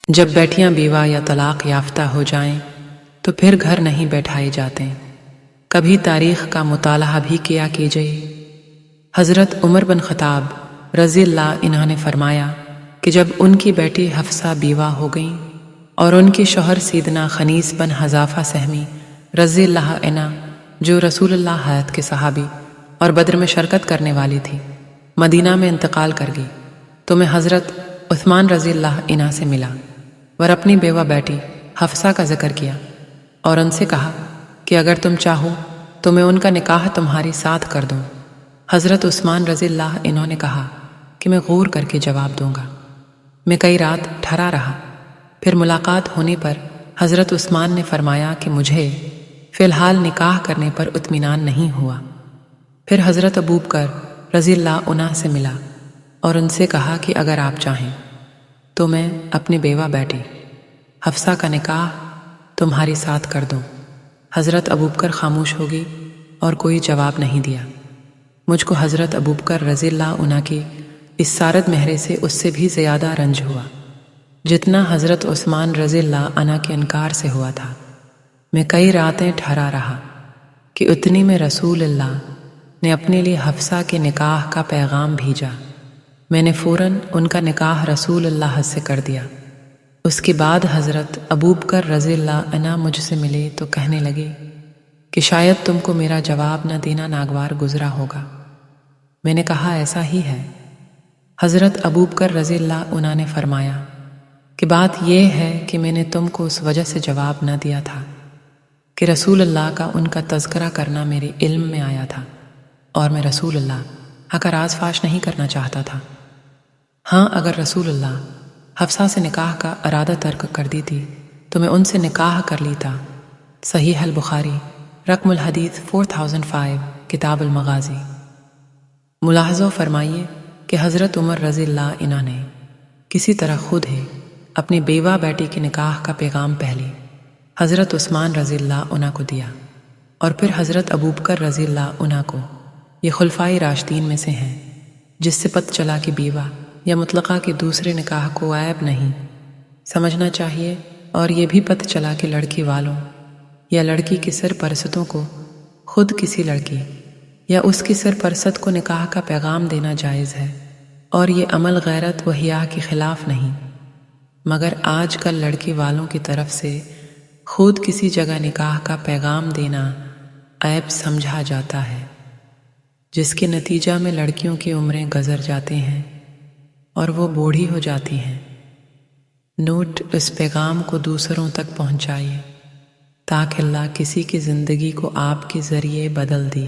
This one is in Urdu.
جب بیٹیاں بیوہ یا طلاق یافتہ ہو جائیں تو پھر گھر نہیں بیٹھائے جاتے، کبھی تاریخ کا مطالعہ بھی کیا کیجئے۔ حضرت عمر بن خطاب رضی اللہ عنہ نے فرمایا کہ جب ان کی بیٹی حفصہ بیوہ ہو گئیں اور ان کی شوہر سیدنا خنیس بن حذافہ سہمی رضی اللہ عنہ جو رسول اللہ حیات کے صحابی اور بدر میں شرکت کرنے والی تھی مدینہ میں انتقال کر گئی تو میں حضرت عثمان رضی اللہ عنہ سے ملا اور اپنی بیوہ بیٹی حفصہ کا ذکر کیا اور ان سے کہا کہ اگر تم چاہو تو میں ان کا نکاح تمہاری ساتھ کر دوں۔ حضرت عثمان رضی اللہ عنہ نے کہا کہ میں غور کر کے جواب دوں گا۔ میں کئی رات ٹھہرا رہا، پھر ملاقات ہونے پر حضرت عثمان نے فرمایا کہ مجھے فی الحال نکاح کرنے پر اطمینان نہیں ہوا۔ پھر حضرت ابوبکر رضی اللہ عنہ سے ملا اور ان سے کہا کہ اگر آپ چاہیں تو میں اپنی بیوہ بیٹی حفصہ کا نکاح تمہاری ساتھ کر دوں۔ حضرت ابوبکر خاموش ہو گئی اور کوئی جواب نہیں دیا۔ مجھ کو حضرت ابوبکر رضی اللہ عنہ کی اس سارد مہرے سے اس سے بھی زیادہ رنج ہوا جتنا حضرت عثمان رضی اللہ عنہ کے انکار سے ہوا تھا۔ میں کئی راتیں ٹھہرا رہا کہ اتنی میں رسول اللہ نے اپنے لیے حفصہ کے نکاح کا پیغام بھیجا۔ میں نے فوراً ان کا نکاح رسول اللہ سے کر دیا۔ اس کے بعد حضرت ابوبکر رضی اللہ عنہ مجھ سے ملے تو کہنے لگے کہ شاید تم کو میرا جواب نہ دینا ناگوار گزرا ہوگا۔ میں نے کہا ایسا ہی ہے۔ حضرت ابوبکر رضی اللہ عنہ نے فرمایا کہ بات یہ ہے کہ میں نے تم کو اس وجہ سے جواب نہ دیا تھا کہ رسول اللہ کا ان کا تذکرہ کرنا میرے علم میں آیا تھا اور میں رسول اللہ کا راز فاش نہیں کرنا چاہتا تھا۔ ہاں اگر رسول اللہ حفصہ سے نکاح کا ارادہ ترک کر دی تھی تو میں ان سے نکاح کر لیتا۔ صحیح البخاری رقم الحدیث 4005 کتاب المغازی۔ ملاحظہ فرمائیے کہ حضرت عمر رضی اللہ عنہ نے کسی طرح خود ہی اپنی بیوہ بیٹی کے نکاح کا پیغام پہلے حضرت عثمان رضی اللہ عنہ کو دیا اور پھر حضرت ابوبکر رضی اللہ عنہ کو۔ یہ خلفائے راشدین میں سے ہیں جس سے پتہ چلا کہ بیوہ یا مطلقہ کے دوسرے نکاح کو عیب نہیں سمجھنا چاہیے، اور یہ بھی پتہ چلا کہ لڑکی والوں یا لڑکی کی سرپرستوں کو خود کسی لڑکی یا اس کی سرپرست کو نکاح کا پیغام دینا جائز ہے، اور یہ عمل غیرت و حیا کے خلاف نہیں، مگر آج کل لڑکی والوں کی طرف سے خود کسی جگہ نکاح کا پیغام دینا عیب سمجھا جاتا ہے، جس کے نتیجہ میں لڑکیوں کی عمریں گزر جاتے ہیں اور وہ بوڑھی ہو جاتی ہیں۔ نوٹ: اس پیغام کو دوسروں تک پہنچائیے تاکہ اللہ کسی کی زندگی کو آپ کے ذریعے بدل دے۔